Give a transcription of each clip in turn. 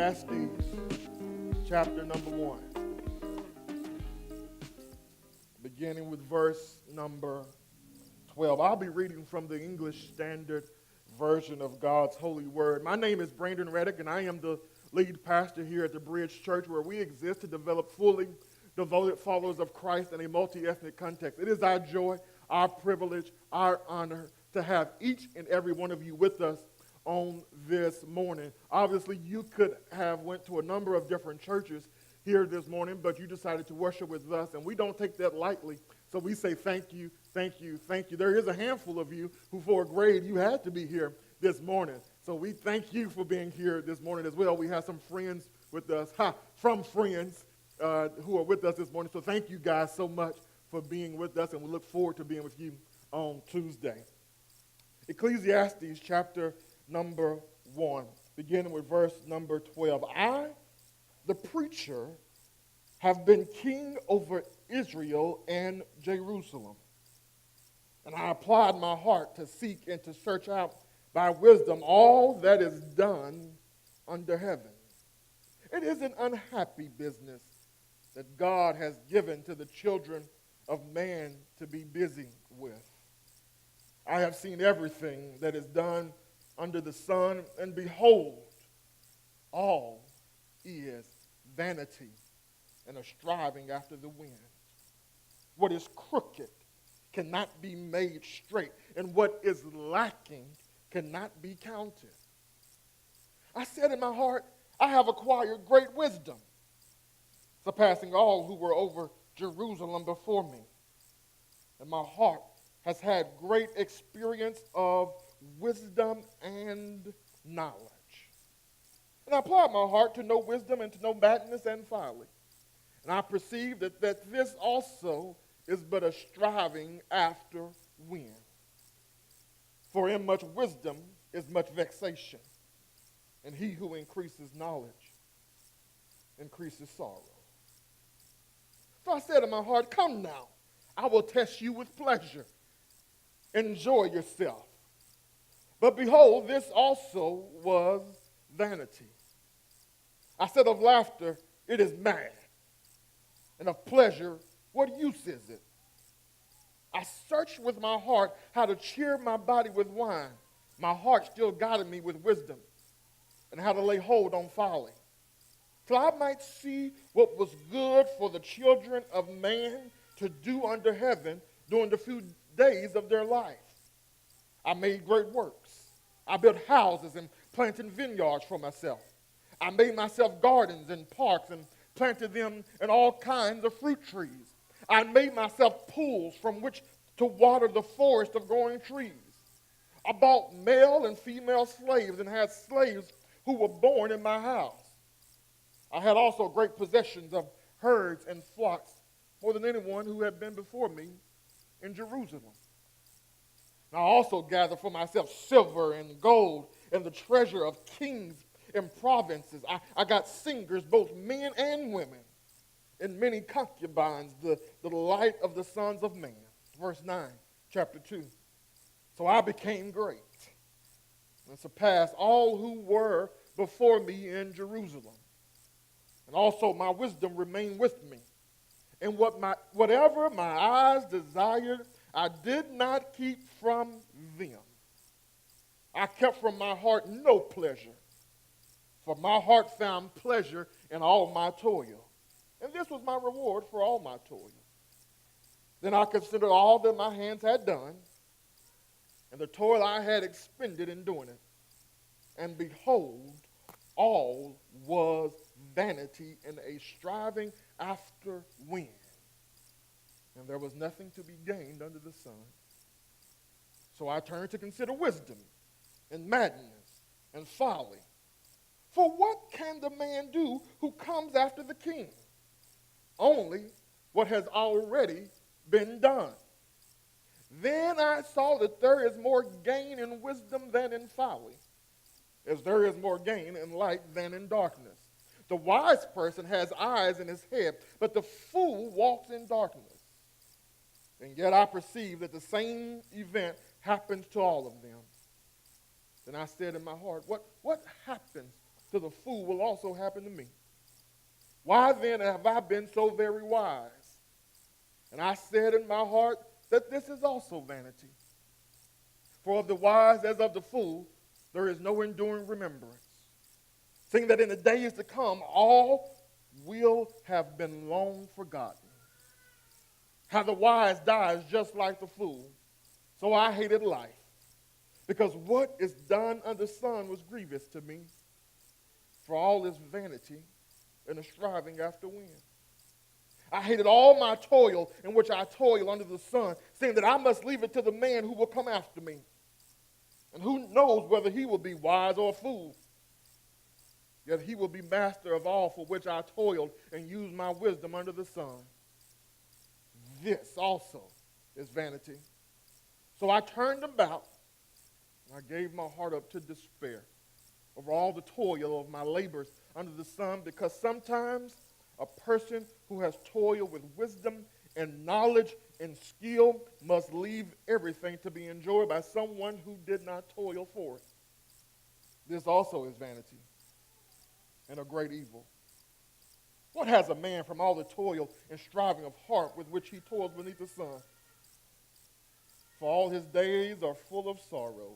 Ecclesiastes chapter number 1, beginning with verse number 12. I'll be reading from the English Standard Version of God's Holy Word. My name is Brandon Reddick, and I am the lead pastor here at the Bridge Church, where we exist to develop fully devoted followers of Christ in a multi-ethnic context. It is our joy, our privilege, our honor to have each and every one of you with us on this morning. Obviously, you could have went to a number of different churches here this morning, but you decided to worship with us, and we don't take that lightly. So we say thank you, thank you, thank you. There is a handful of you who, for a grade, you had to be here this morning. So we thank you for being here this morning as well. We have some friends with us, from friends who are with us this morning. So thank you guys so much for being with us, and we look forward to being with you on Tuesday. Ecclesiastes chapter number 1, beginning with verse number 12. I, the preacher, have been king over Israel and Jerusalem. And I applied my heart to seek and to search out by wisdom all that is done under heaven. It is an unhappy business that God has given to the children of man to be busy with. I have seen everything that is done under the sun, and behold, all is vanity and a striving after the wind. What is crooked cannot be made straight, and what is lacking cannot be counted. I said in my heart, I have acquired great wisdom, surpassing all who were over Jerusalem before me. And my heart has had great experience of wisdom and knowledge. And I applied my heart to know wisdom and to know madness and folly. And I perceived that this also is but a striving after wind. For in much wisdom is much vexation, and he who increases knowledge increases sorrow. So I said in my heart, come now, I will test you with pleasure. Enjoy yourself. But behold, this also was vanity. I said of laughter, it is mad. And of pleasure, what use is it? I searched with my heart how to cheer my body with wine. My heart still guided me with wisdom, and how to lay hold on folly, till I might see what was good for the children of man to do under heaven during the few days of their life. I made great works. I built houses and planted vineyards for myself. I made myself gardens and parks and planted them in all kinds of fruit trees. I made myself pools from which to water the forest of growing trees. I bought male and female slaves and had slaves who were born in my house. I had also great possessions of herds and flocks, more than anyone who had been before me in Jerusalem. And I also gathered for myself silver and gold and the treasure of kings and provinces. I got singers, both men and women, and many concubines, the light of the sons of man. Verse 9, chapter 2. So I became great and surpassed all who were before me in Jerusalem. And also my wisdom remained with me. And whatever my eyes desired, I did not keep from them. I kept from my heart no pleasure, for my heart found pleasure in all my toil. And this was my reward for all my toil. Then I considered all that my hands had done, and the toil I had expended in doing it. And behold, all was vanity and a striving after wind. And there was nothing to be gained under the sun. So I turned to consider wisdom and madness and folly. For what can the man do who comes after the king? Only what has already been done. Then I saw that there is more gain in wisdom than in folly, as there is more gain in light than in darkness. The wise person has eyes in his head, but the fool walks in darkness. And yet I perceive that the same event happens to all of them. Then I said in my heart, what happens to the fool will also happen to me. Why then have I been so very wise? And I said in my heart that this is also vanity. For of the wise as of the fool, there is no enduring remembrance. Seeing that in the days to come, all will have been long forgotten. How the wise dies just like the fool. So I hated life, because what is done under the sun was grievous to me. For all is vanity and a striving after wind. I hated all my toil in which I toil under the sun, saying that I must leave it to the man who will come after me. And who knows whether he will be wise or a fool. Yet he will be master of all for which I toiled and used my wisdom under the sun. This also is vanity. So I turned about, and I gave my heart up to despair over all the toil of my labors under the sun, because sometimes a person who has toiled with wisdom and knowledge and skill must leave everything to be enjoyed by someone who did not toil for it. This also is vanity and a great evil. What has a man from all the toil and striving of heart with which he toils beneath the sun? For all his days are full of sorrow,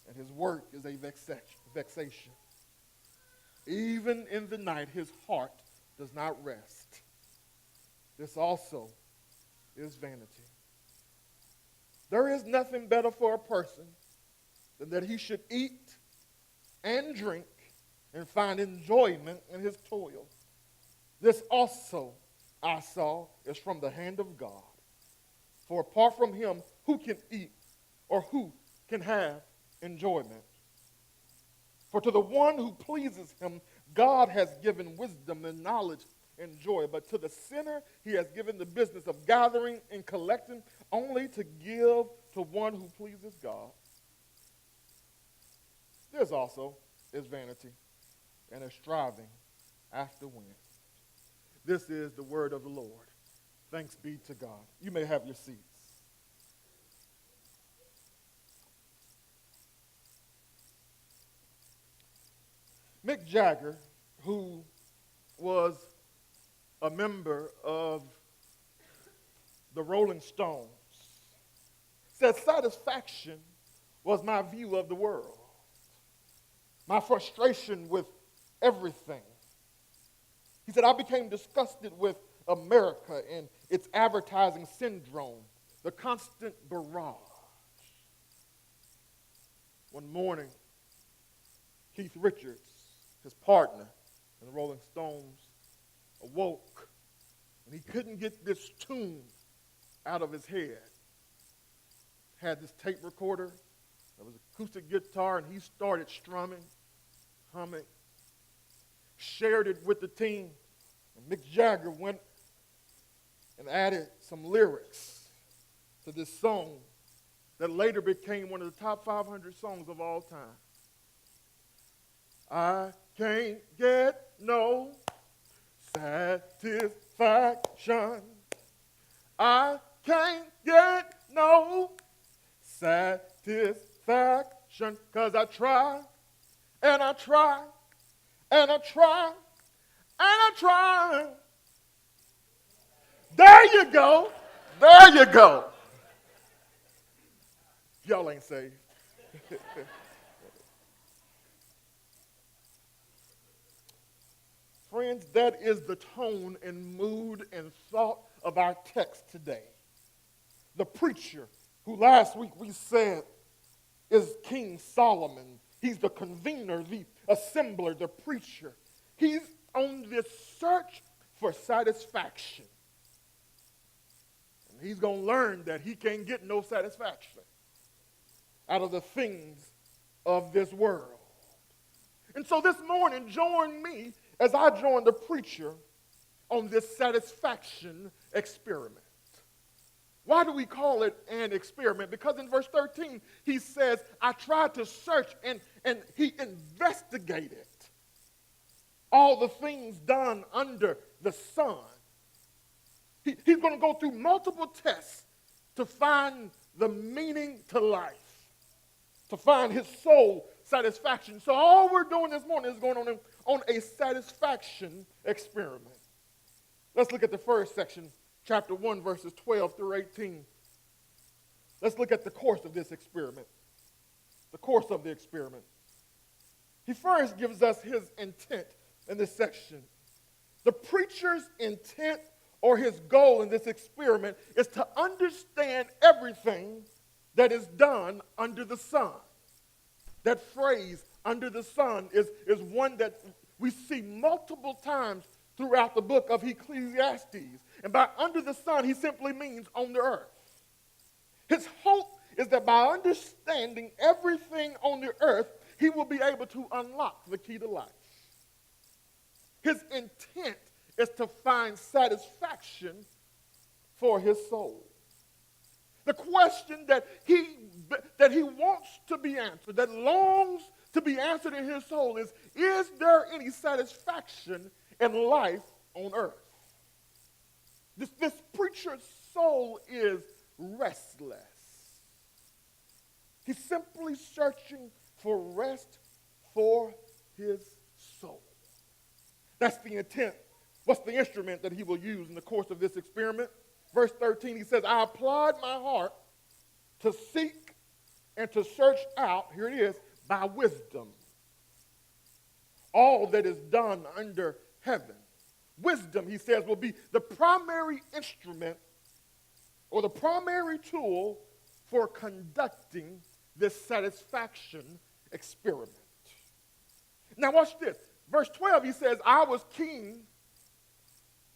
and his work is a vexation. Even in the night his heart does not rest. This also is vanity. There is nothing better for a person than that he should eat and drink and find enjoyment in his toil. This also, I saw, is from the hand of God. For apart from him, who can eat or who can have enjoyment? For to the one who pleases him, God has given wisdom and knowledge and joy. But to the sinner, he has given the business of gathering and collecting only to give to one who pleases God. This also is vanity and a striving after wind. This is the word of the Lord. Thanks be to God. You may have your seats. Mick Jagger, who was a member of the Rolling Stones, said satisfaction was my view of the world, my frustration with everything. He said, I became disgusted with America and its advertising syndrome, the constant barrage. One morning, Keith Richards, his partner in the Rolling Stones, awoke, and he couldn't get this tune out of his head. Had this tape recorder, there was an acoustic guitar, and he started strumming, humming, shared it with the team, and Mick Jagger went and added some lyrics to this song that later became one of the top 500 songs of all time. I can't get no satisfaction. I can't get no satisfaction, 'cause I try, and I try, and I try, and I try. There you go. There you go. Y'all ain't saved. Friends, that is the tone and mood and thought of our text today. The preacher, who last week we said is King Solomon. He's the convener, the assembler, the preacher. He's on this search for satisfaction. And he's going to learn that he can't get no satisfaction out of the things of this world. And so this morning, join me as I join the preacher on this satisfaction experiment. Why do we call it an experiment? Because in verse 13, he says, I tried to search, and he investigated all the things done under the sun. He's going to go through multiple tests to find the meaning to life, to find his soul satisfaction. So all we're doing this morning is going on a satisfaction experiment. Let's look at the first section, chapter 1, verses 12 through 18. Let's look at the course of this experiment. The course of the experiment. He first gives us his intent in this section. The preacher's intent or his goal in this experiment is to understand everything that is done under the sun. That phrase, under the sun, is one that we see multiple times throughout the book of Ecclesiastes. And by under the sun, he simply means on the earth. His hope is that by understanding everything on the earth, he will be able to unlock the key to life. His intent is to find satisfaction for his soul. The question that he wants to be answered, that longs to be answered in his soul is there any satisfaction in life on earth? This preacher's soul is restless. He's simply searching for rest for his soul. That's the intent. What's the instrument that he will use in the course of this experiment? Verse 13, he says, I applied my heart to seek and to search out, here it is, by wisdom, all that is done under heaven. Wisdom, he says, will be the primary instrument or the primary tool for conducting this satisfaction experiment. Now watch this. Verse 12, he says, I was king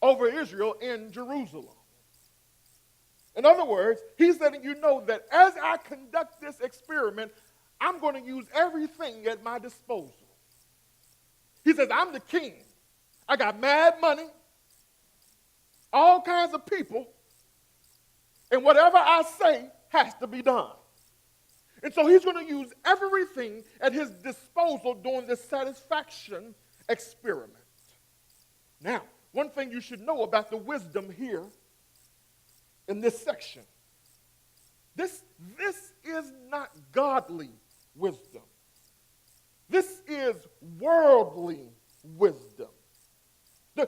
over Israel in Jerusalem. In other words, he's letting you know that as I conduct this experiment, I'm going to use everything at my disposal. He says, I'm the king. I got mad money, all kinds of people, and whatever I say has to be done. And so he's going to use everything at his disposal during this satisfaction experiment. Now, one thing you should know about the wisdom here in this section. This is not godly wisdom. This is worldly wisdom.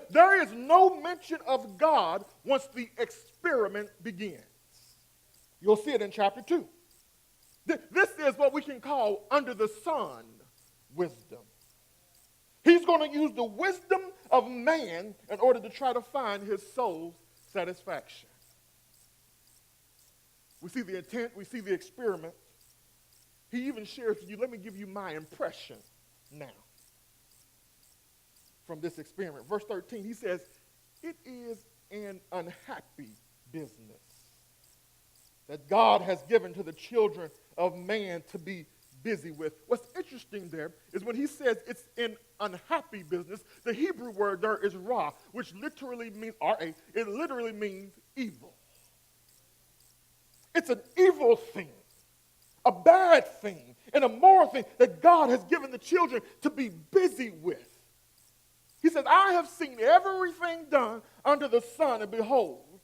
There is no mention of God once the experiment begins. You'll see it in chapter 2. This is what we can call under the sun wisdom. He's going to use the wisdom of man in order to try to find his soul's satisfaction. We see the intent, we see the experiment. He even shares with you, let me give you my impression now from this experiment. Verse 13, he says, it is an unhappy business that God has given to the children of man to be busy with. What's interesting there is when he says it's an unhappy business, the Hebrew word there is ra, which literally means, R-A, it literally means evil. It's an evil thing, a bad thing, and a moral thing that God has given the children to be busy with. He says, I have seen everything done under the sun, and behold,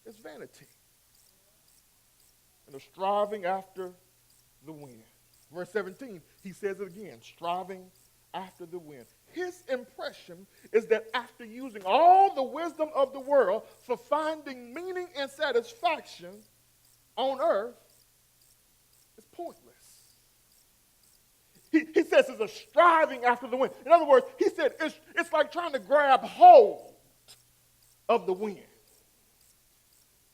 it's vanity. And a striving after the wind. Verse 17, he says it again, striving after the wind. His impression is that after using all the wisdom of the world for finding meaning and satisfaction on earth, it's pointless. He says it's a striving after the wind. In other words, he said it's like trying to grab hold of the wind.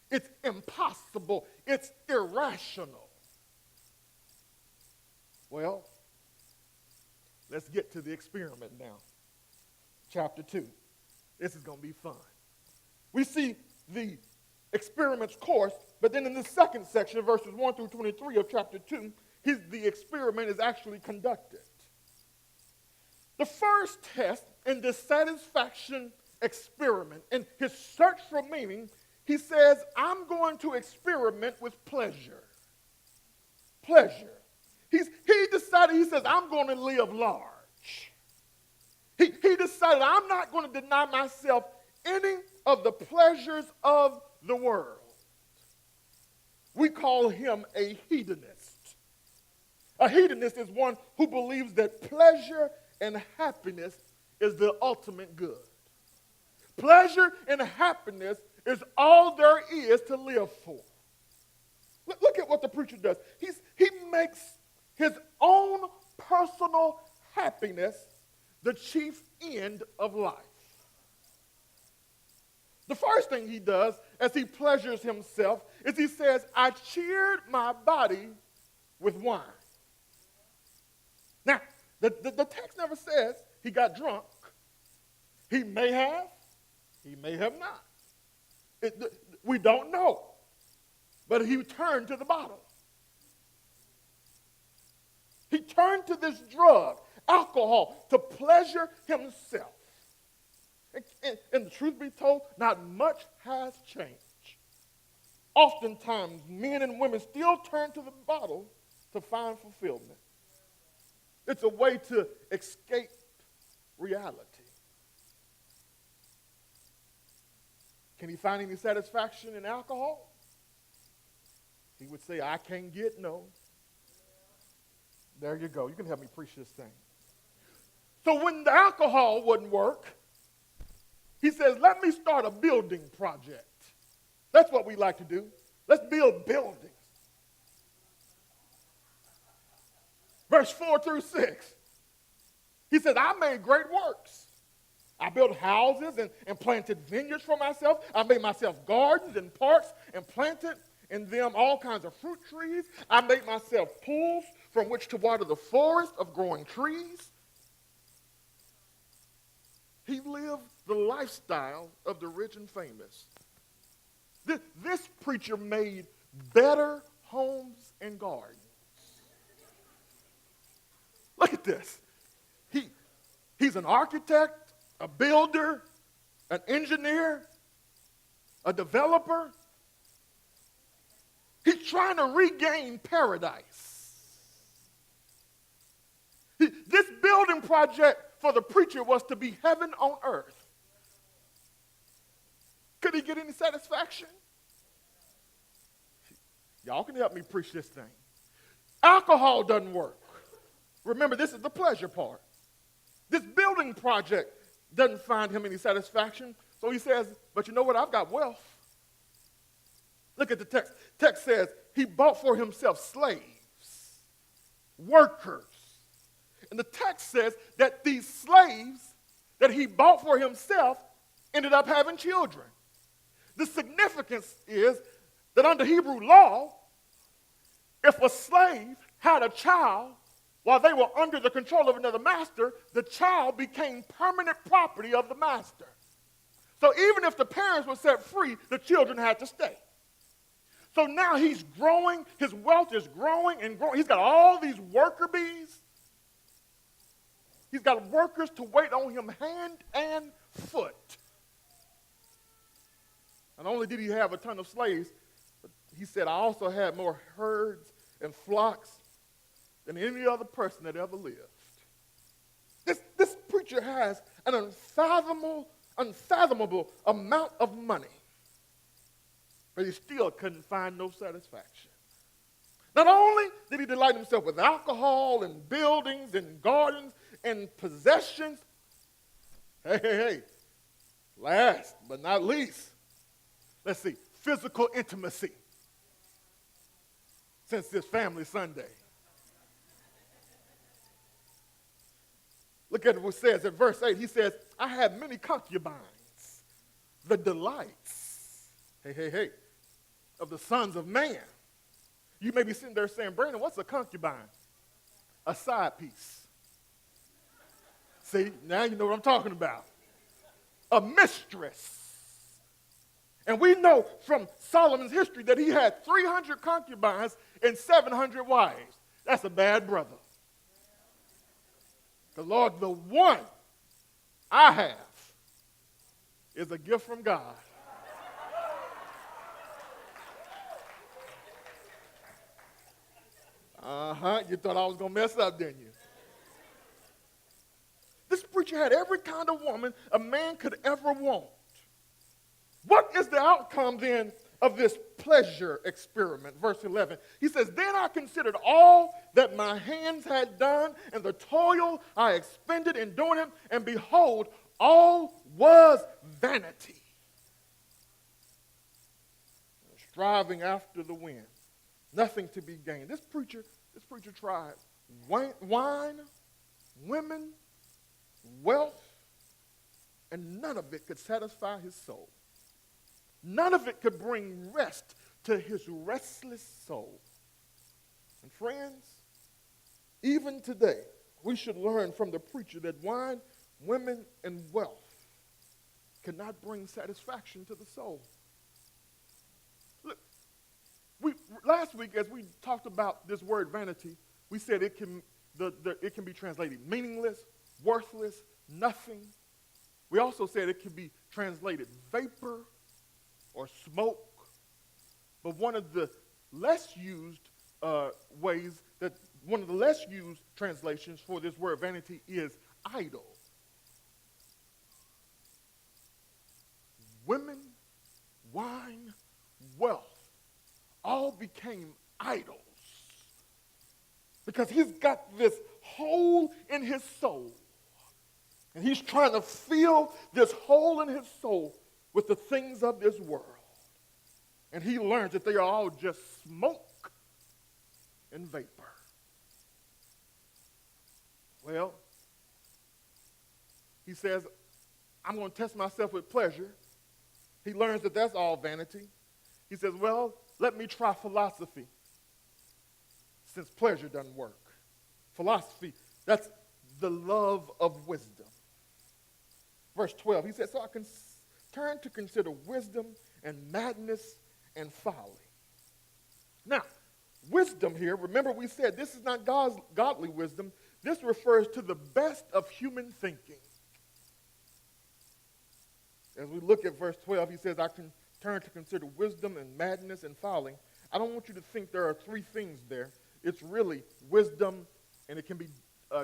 It's impossible. It's irrational. Well, let's get to the experiment now. Chapter 2. This is going to be fun. We see the experiment's course, but then in the second section, verses 1 through 23 of chapter 2, the experiment is actually conducted. The first test in this satisfaction experiment, in his search for meaning, he says, I'm going to experiment with pleasure. Pleasure. He decided, he says, I'm going to live large. He decided, I'm not going to deny myself any of the pleasures of the world. We call him a hedonist. A hedonist is one who believes that pleasure and happiness is the ultimate good. Pleasure and happiness is all there is to live for. Look at what the preacher does. He makes his own personal happiness the chief end of life. The first thing he does as he pleasures himself is he says, I cheered my body with wine. Now, the text never says he got drunk. He may have not. We don't know. But he turned to the bottle. He turned to this drug, alcohol, to pleasure himself. And the truth be told, not much has changed. Oftentimes, men and women still turn to the bottle to find fulfillment. It's a way to escape reality. Can he find any satisfaction in alcohol? He would say, I can't get no. There you go. You can help me preach this thing. So when the alcohol wouldn't work, he says, let me start a building project. That's what we like to do. Let's build buildings. Verse 4 through 6. He says, I made great works. I built houses and planted vineyards for myself. I made myself gardens and parks and planted in them all kinds of fruit trees. I made myself pools from which to water the forest of growing trees. He lived the lifestyle of the rich and famous. This preacher made better homes and gardens. Look at this. He's an architect, a builder, an engineer, a developer. He's trying to regain paradise. This building project for the preacher was to be heaven on earth. Could he get any satisfaction? Y'all can help me preach this thing. Alcohol doesn't work. Remember, this is the pleasure part. This building project doesn't find him any satisfaction. So he says, but you know what? I've got wealth. Look at the text. Text says he bought for himself slaves, workers. And the text says that these slaves that he bought for himself ended up having children. The significance is that under Hebrew law, if a slave had a child while they were under the control of another master, the child became permanent property of the master. So even if the parents were set free, the children had to stay. So now he's growing, his wealth is growing and growing. He's got all these worker bees. He's got workers to wait on him hand and foot. Not only did he have a ton of slaves, but he said, I also had more herds and flocks than any other person that ever lived. This preacher has an unfathomable amount of money, but he still couldn't find no satisfaction. Not only did he delight himself with alcohol and buildings and gardens and possessions, hey, last but not least, let's see, physical intimacy. Since this family Sunday. Look at what it says at verse 8. He says, I had many concubines, the delights, of the sons of man. You may be sitting there saying, Brandon, what's a concubine? A side piece. See, now you know what I'm talking about. A mistress. And we know from Solomon's history that he had 300 concubines and 700 wives. That's a bad brother. The Lord, the one I have is a gift from God. You thought I was going to mess up, didn't you? This preacher had every kind of woman a man could ever want. What is the outcome then of this pleasure experiment. Verse 11, he says, then I considered all that my hands had done and the toil I expended in doing it, and behold, all was vanity. Striving after the wind, nothing to be gained. This preacher tried wine, women, wealth, and none of it could satisfy his soul. None of it could bring rest to his restless soul. And friends, even today, we should learn from the preacher that wine, women, and wealth cannot bring satisfaction to the soul. Look, last week as we talked about this word vanity, we said it can be translated meaningless, worthless, nothing. We also said it can be translated vapor or smoke. But one of the less used translations for this word vanity is idle. Women, wine, wealth all became idols because he's got this hole in his soul. And he's trying to fill this hole in his soul with the things of this world. And he learns that they are all just smoke and vapor. Well, he says, I'm going to test myself with pleasure. He learns that that's all vanity. He says, well, let me try philosophy, since pleasure doesn't work. Philosophy, that's the love of wisdom. Verse 12, he says, so I can turn to consider wisdom and madness and folly. Now, wisdom here, remember we said this is not God's godly wisdom. This refers to the best of human thinking. As we look at verse 12, he says, I can turn to consider wisdom and madness and folly. I don't want you to think there are three things there. It's really wisdom, and it can be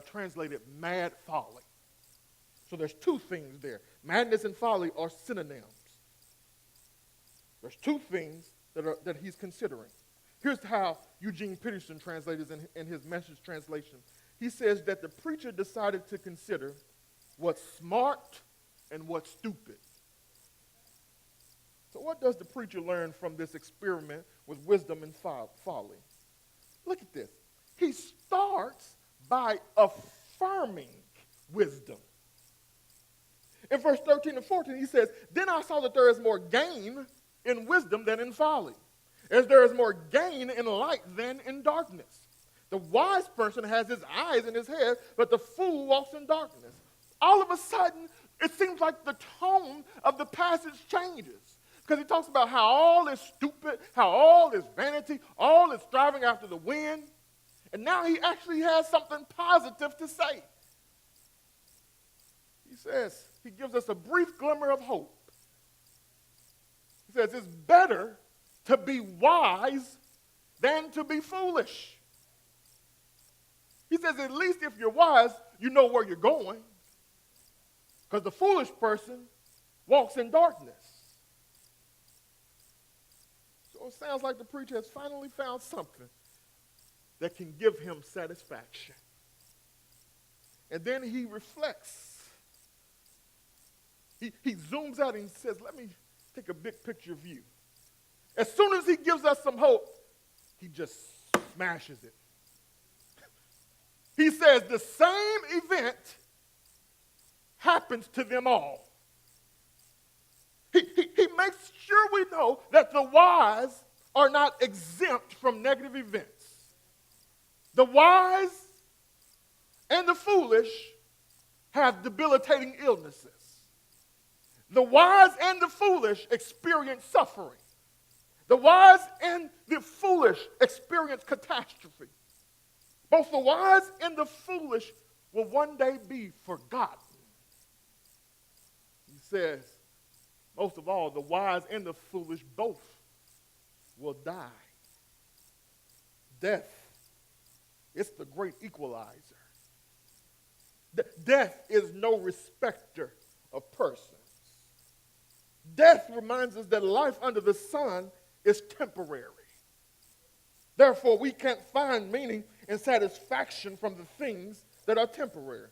translated mad folly. So there's two things there. Madness and folly are synonyms. There's two things that he's considering. Here's how Eugene Peterson translates in his Message translation. He says that the preacher decided to consider what's smart and what's stupid. So what does the preacher learn from this experiment with wisdom and folly? Look at this. He starts by affirming wisdom. In verse 13 and 14, he says, then I saw that there is more gain in wisdom than in folly, as there is more gain in light than in darkness. The wise person has his eyes in his head, but the fool walks in darkness. All of a sudden, it seems like the tone of the passage changes. Because he talks about how all is stupid, how all is vanity, all is striving after the wind. And now he actually has something positive to say. He says, he gives us a brief glimmer of hope. He says, it's better to be wise than to be foolish. He says, at least if you're wise, you know where you're going. Because the foolish person walks in darkness. So it sounds like the preacher has finally found something that can give him satisfaction. And then he reflects. He zooms out and he says, let me take a big picture view. As soon as he gives us some hope, he just smashes it. He says the same event happens to them all. He makes sure we know that the wise are not exempt from negative events. The wise and the foolish have debilitating illnesses. The wise and the foolish experience suffering. The wise and the foolish experience catastrophe. Both the wise and the foolish will one day be forgotten. He says, most of all, the wise and the foolish both will die. Death, it's the great equalizer. Death is no respecter of persons. Death reminds us that life under the sun is temporary. Therefore, we can't find meaning and satisfaction from the things that are temporary.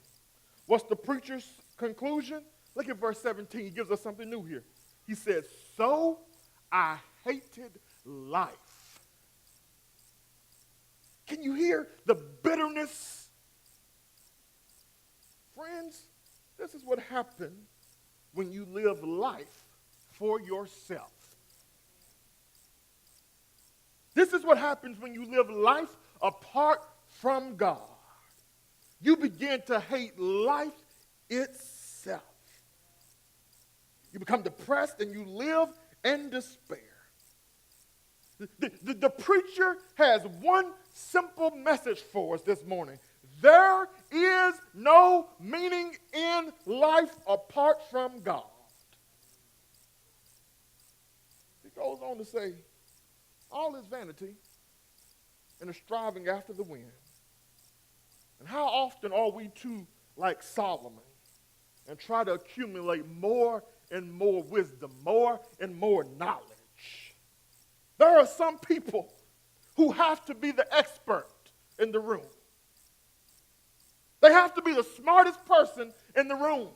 What's the preacher's conclusion? Look at verse 17. He gives us something new here. He says, so I hated life. Can you hear the bitterness? Friends, this is what happens when you live life for yourself. This is what happens when you live life apart from God. You begin to hate life itself. You become depressed and you live in despair. The preacher has one simple message for us this morning. There is no meaning in life apart from God. He goes on to say, all is vanity and a striving after the wind. And how often are we too like Solomon and try to accumulate more and more wisdom, more and more knowledge? There are some people who have to be the expert in the room. They have to be the smartest person in the room.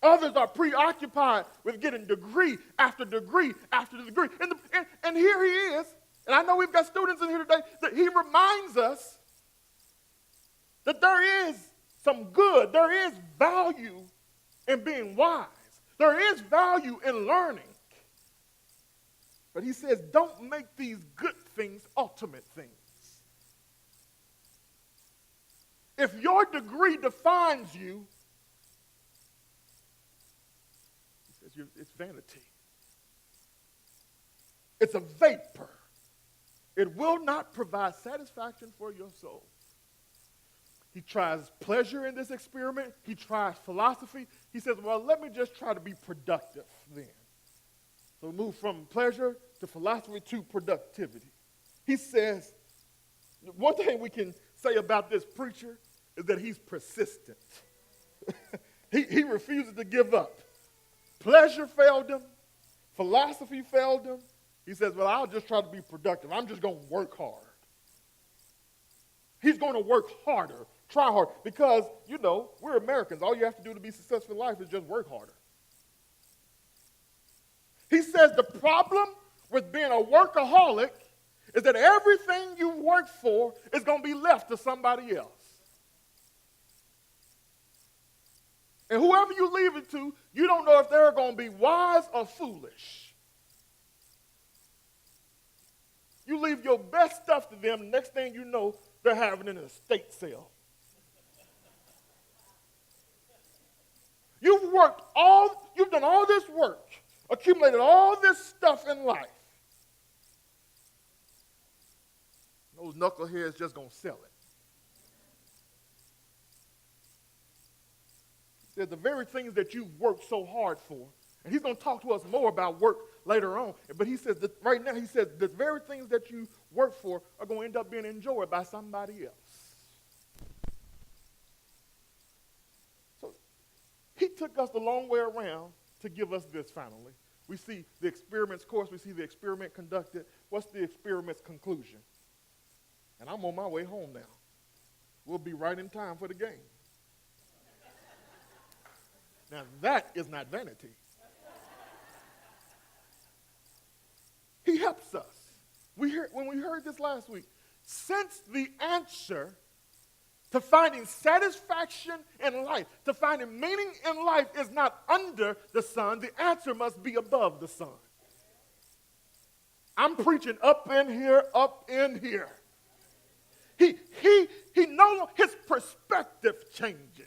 Others are preoccupied with getting degree after degree after degree. And here he is, and I know we've got students in here today, that he reminds us that there is some good, there is value in being wise. There is value in learning. But he says, don't make these good things ultimate things. If your degree defines you, he says it's vanity. It's a vapor. It will not provide satisfaction for your soul. He tries pleasure in this experiment. He tries philosophy. He says, well, let me just try to be productive then. So move from pleasure to philosophy to productivity. He says, one thing we can say about this preacher is that he's persistent. he refuses to give up. Pleasure failed him. Philosophy failed him. He says, well, I'll just try to be productive. I'm just going to work hard. He's going to work harder, try hard, because, you know, we're Americans. All you have to do to be successful in life is just work harder. He says the problem with being a workaholic is that everything you work for is going to be left to somebody else. And whoever you leave it to, you don't know if they're going to be wise or foolish. You leave your best stuff to them, next thing you know, they're having an estate sale. You've done all this work, accumulated all this stuff in life. Those knuckleheads just going to sell it. They're the very things that you've worked so hard for. And he's going to talk to us more about work later on. But he says that right now, he says the very things that you work for are going to end up being enjoyed by somebody else. So he took us the long way around to give us this finally. We see the experiment's course. We see the experiment conducted. What's the experiment's conclusion? And I'm on my way home now. We'll be right in time for the game. Now, that is not vanity. He helps us. When we heard this last week, since the answer to finding satisfaction in life, to finding meaning in life is not under the sun, the answer must be above the sun. I'm preaching up in here, up in here. His perspective changes.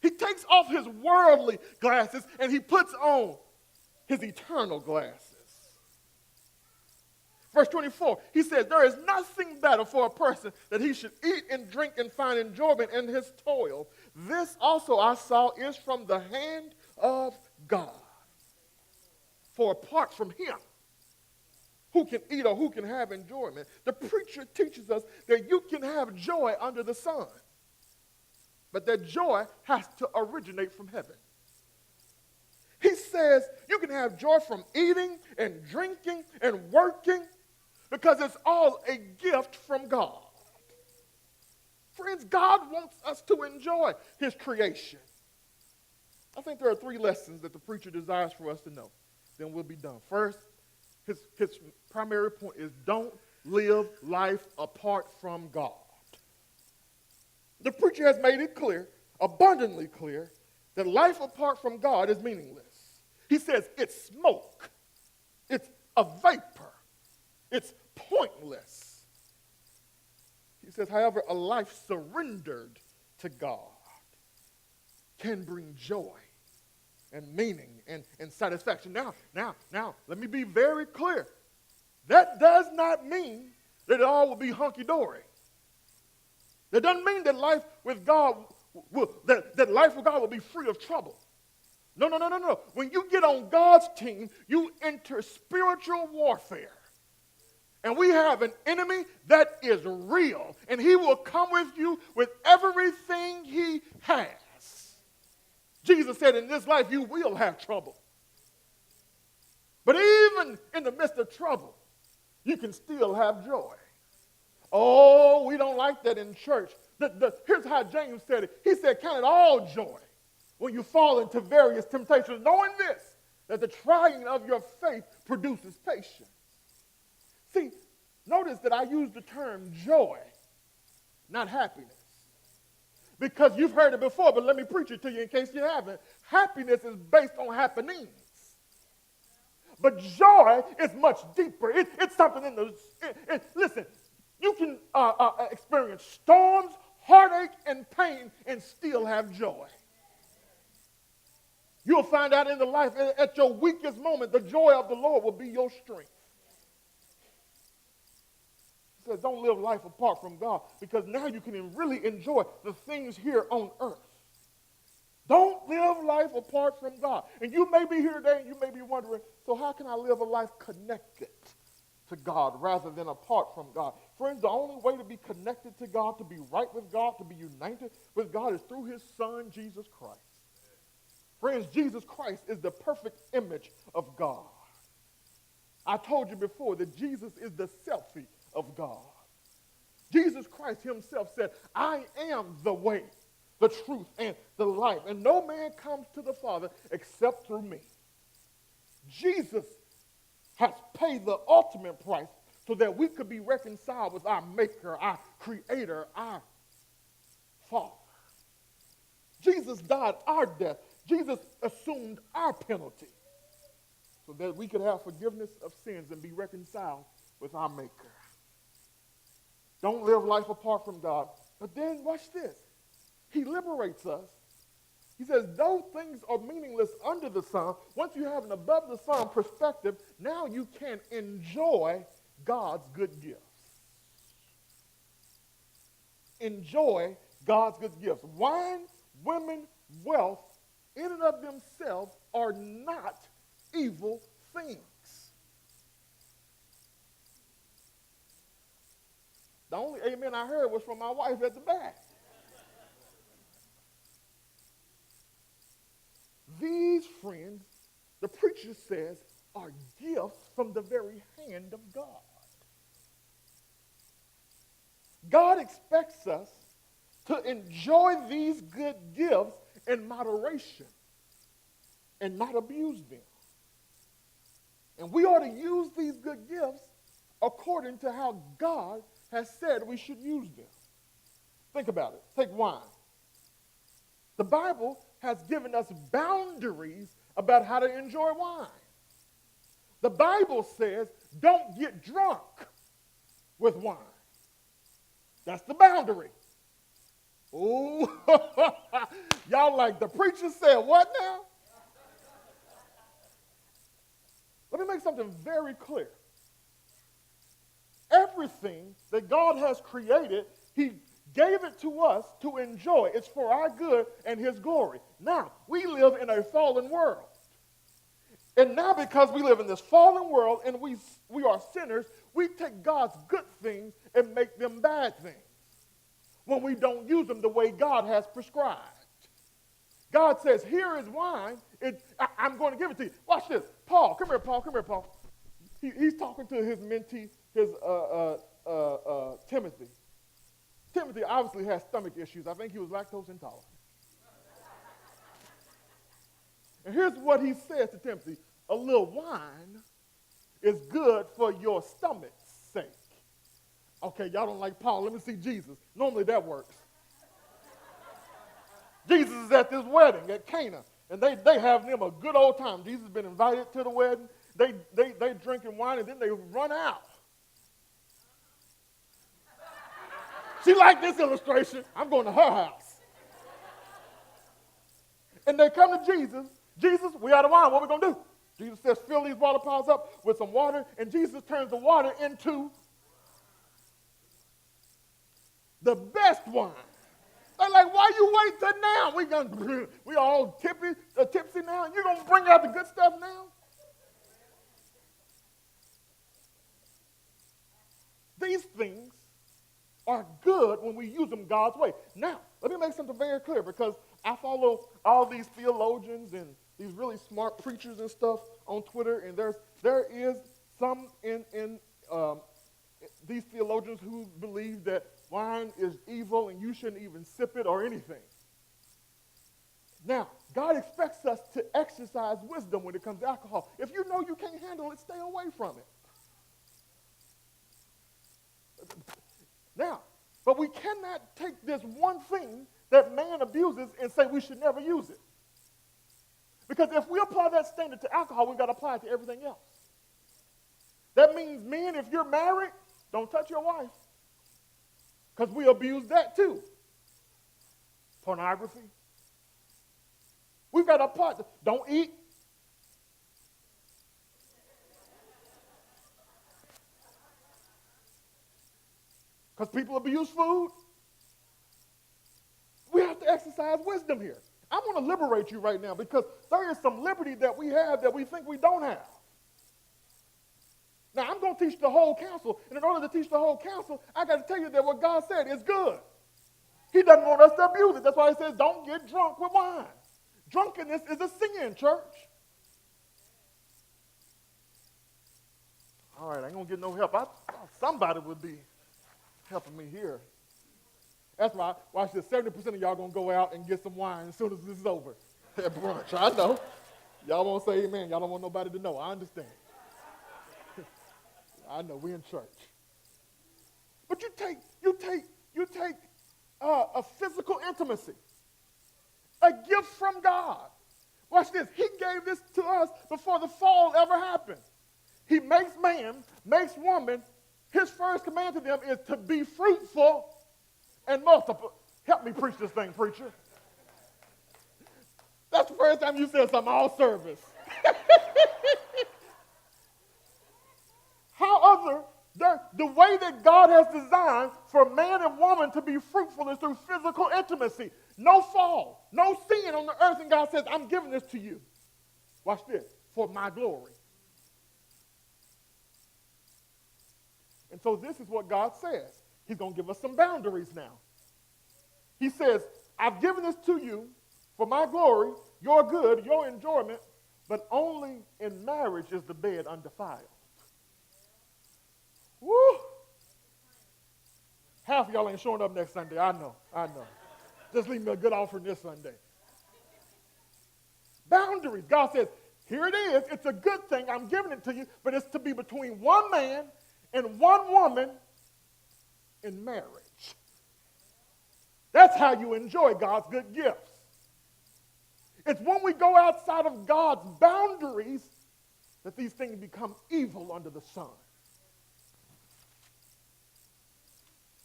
He takes off his worldly glasses and he puts on his eternal glasses. Verse 24, he says, there is nothing better for a person that he should eat and drink and find enjoyment in his toil. This also I saw is from the hand of God. For apart from him, who can eat or who can have enjoyment? The preacher teaches us that you can have joy under the sun. But that joy has to originate from heaven. He says you can have joy from eating and drinking and working because it's all a gift from God. Friends, God wants us to enjoy his creation. I think there are 3 lessons that the preacher desires for us to know. Then we'll be done. First, his primary point is don't live life apart from God. The preacher has made it clear, abundantly clear, that life apart from God is meaningless. He says it's smoke. It's a vapor. It's pointless. He says, however, a life surrendered to God can bring joy and meaning and satisfaction. Now, let me be very clear. That does not mean that it all will be hunky-dory. That doesn't mean that life with God that life with God will be free of trouble. No. When you get on God's team, you enter spiritual warfare. And we have an enemy that is real, and he will come with you with everything he has. Jesus said, in this life you will have trouble. But even in the midst of trouble, you can still have joy. Oh, we don't like that in church. Here's how James said it. He said, count it all joy when you fall into various temptations, knowing this, that the trying of your faith produces patience. See, notice that I use the term joy, not happiness. Because you've heard it before, but let me preach it to you in case you haven't. Happiness is based on happenings. But joy is much deeper. It's something in the... listen, you can experience storms, heartache, and pain and still have joy. You'll find out in the life, at your weakest moment, the joy of the Lord will be your strength. He says, don't live life apart from God, because now you can really enjoy the things here on earth. Don't live life apart from God. And you may be here today and you may be wondering, so how can I live a life connected to God rather than apart from God? Friends, the only way to be connected to God, to be right with God, to be united with God is through his son, Jesus Christ. Friends, Jesus Christ is the perfect image of God. I told you before that Jesus is the selfie of God. Jesus Christ himself said, I am the way, the truth, and the life, and no man comes to the Father except through me. Jesus has paid the ultimate price so that we could be reconciled with our Maker, our Creator, our Father. Jesus died our death. Jesus assumed our penalty so that we could have forgiveness of sins and be reconciled with our Maker. Don't live life apart from God. But then watch this. He liberates us. He says, though things are meaningless under the sun, once you have an above the sun perspective, now you can enjoy God's good gifts. Enjoy God's good gifts. Wine, women, wealth, in and of themselves are not evil things. The only amen I heard was from my wife at the back. These, friends, the preacher says, are gifts from the very hand of God. God expects us to enjoy these good gifts in moderation and not abuse them. And we ought to use these good gifts according to how God has said we should use them. Think about it. Take wine. The Bible has given us boundaries about how to enjoy wine. The Bible says, don't get drunk with wine. That's the boundary. Oh, y'all like the preacher said, what now? Let me make something very clear. Everything that God has created, he gave it to us to enjoy. It's for our good and his glory. Now, we live in a fallen world. And now because we live in this fallen world and we are sinners, we take God's good things and make them bad things when we don't use them the way God has prescribed. God says, here is wine. I'm going to give it to you. Watch this. Paul, come here, Paul, come here, Paul. He's talking to his mentee, Timothy. Timothy obviously has stomach issues. I think he was lactose intolerant. And here's what he says to Timothy. A little wine is good for your stomach's sake. Okay, y'all don't like Paul. Let me see Jesus. Normally that works. Jesus is at this wedding at Cana, and they have them a good old time. Jesus has been invited to the wedding. They drinking wine, and then they run out. She liked this illustration. I'm going to her house. And they come to Jesus. Jesus, we out of wine. What are we going to do? Jesus says, fill these water pots up with some water, and Jesus turns the water into the best wine. They're like, why you wait till now? We all tipsy now, and you're going to bring out the good stuff now? These things are good when we use them God's way. Now, let me make something very clear, because I follow all these theologians and these really smart preachers and stuff on Twitter, and there is some in these theologians who believe that wine is evil and you shouldn't even sip it or anything. Now, God expects us to exercise wisdom when it comes to alcohol. If you know you can't handle it, stay away from it. Now, but we cannot take this one thing that man abuses and say we should never use it. Because if we apply that standard to alcohol, we've got to apply it to everything else. That means, men, if you're married, don't touch your wife. Because we abuse that too. Pornography. We've got to apply it. Don't eat. Because people abuse food. We have to exercise wisdom here. I want to liberate you right now, because there is some liberty that we have that we think we don't have. Now, I'm going to teach the whole counsel, and in order to teach the whole counsel, I got to tell you that what God said is good. He doesn't want us to abuse it. That's why he says, don't get drunk with wine. Drunkenness is a sin, church. All right, I ain't going to get no help. Somebody would be helping me here. That's why, watch this, 70% of y'all going to go out and get some wine as soon as this is over at brunch. I know. Y'all won't say amen. Y'all don't want nobody to know. I understand. I know, we in church. But you take a physical intimacy, a gift from God. Watch this. He gave this to us before the fall ever happened. He makes man, makes woman. His first command to them is to be fruitful and multiply. Help me preach this thing, preacher. That's the first time you said something all service. However, the way that God has designed for man and woman to be fruitful is through physical intimacy. No fall, no sin on the earth, and God says, I'm giving this to you. Watch this, for my glory. And so this is what God says. He's going to give us some boundaries now. He says, I've given this to you for my glory, your good, your enjoyment, but only in marriage is the bed undefiled. Woo! Half of y'all ain't showing up next Sunday. I know. Just leave me a good offering this Sunday. Boundaries. God says, here it is. It's a good thing. I'm giving it to you, but it's to be between one man and one woman in marriage. That's how you enjoy God's good gifts. It's when we go outside of God's boundaries that these things become evil under the sun.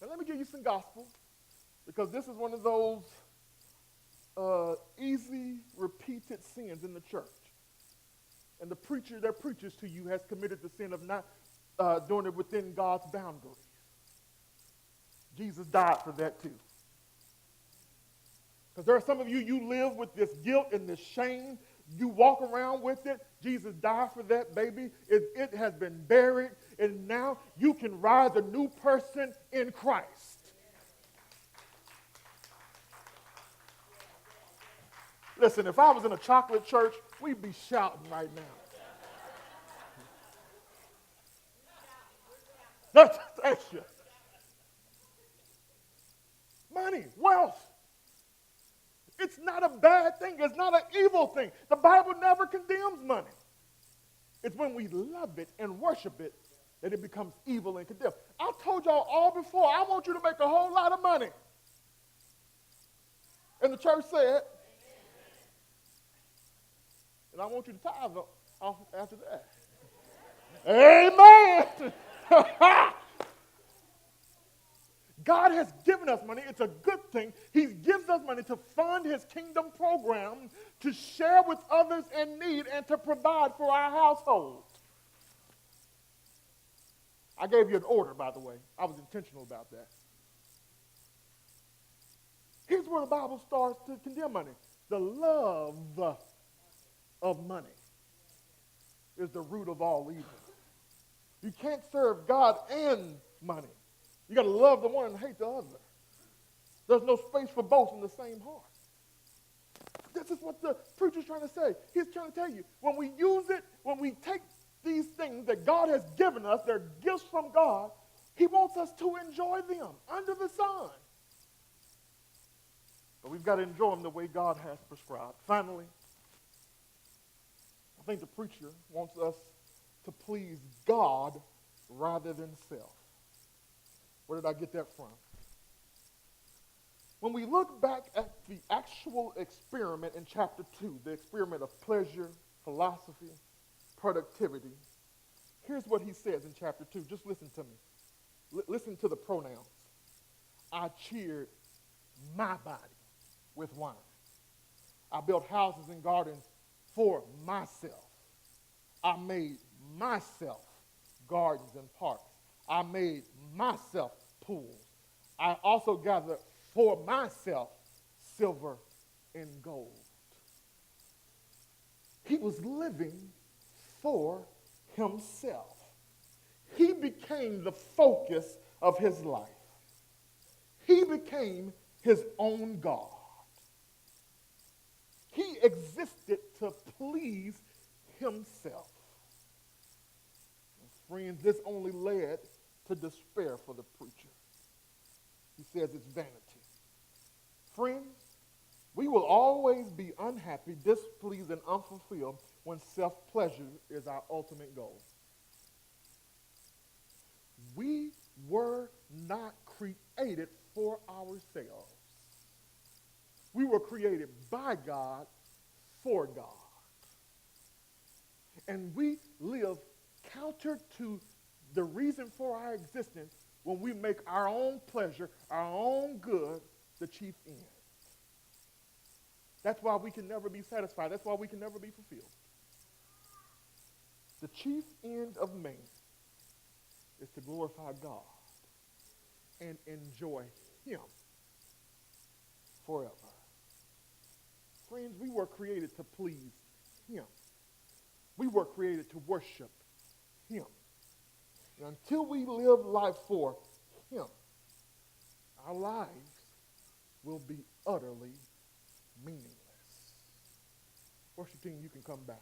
Now let me give you some gospel, because this is one of those easy repeated sins in the church. And the preacher that preaches to you has committed the sin of not doing it within God's boundaries. Jesus died for that too. Because there are some of you, you live with this guilt and this shame. You walk around with it. Jesus died for that, baby. It has been buried, and now you can rise a new person in Christ. Listen, if I was in a chocolate church, we'd be shouting right now. That's you. Money, wealth. It's not a bad thing. It's not an evil thing. The Bible never condemns money. It's when we love it and worship it that it becomes evil and condemned. I told y'all all before, I want you to make a whole lot of money. And the church said, and I want you to tithe off after that. Amen. God has given us money. It's a good thing. He gives us money to fund his kingdom program, to share with others in need, and to provide for our household. I gave you an order, by the way. I was intentional about that. Here's where the Bible starts to condemn money. The love of money is the root of all evil. You can't serve God and money. You got to love the one and hate the other. There's no space for both in the same heart. This is what the preacher's trying to say. He's trying to tell you, when we use it, when we take these things that God has given us, they're gifts from God, he wants us to enjoy them under the sun. But we've got to enjoy them the way God has prescribed. Finally, I think the preacher wants us to please God rather than self. Where did I get that from? When we look back at the actual experiment in chapter 2, the experiment of pleasure, philosophy, productivity, here's what he says in chapter 2. Just listen to me. Listen to the pronouns. I cheered my body with wine. I built houses and gardens for myself. I made myself gardens and parks. I made myself pools. I also gathered for myself silver and gold. He was living for himself. He became the focus of his life. He became his own God. He existed to please himself. Friends, this only led to despair for the preacher. He says it's vanity. Friends, we will always be unhappy, displeased, and unfulfilled when self-pleasure is our ultimate goal. We were not created for ourselves. We were created by God for God. And we live counter to the reason for our existence when we make our own pleasure, our own good, the chief end. That's why we can never be satisfied. That's why we can never be fulfilled. The chief end of man is to glorify God and enjoy him forever. Friends, we were created to please him. We were created to worship him. And until we live life for him, our lives will be utterly meaningless. Worship team, you can come back.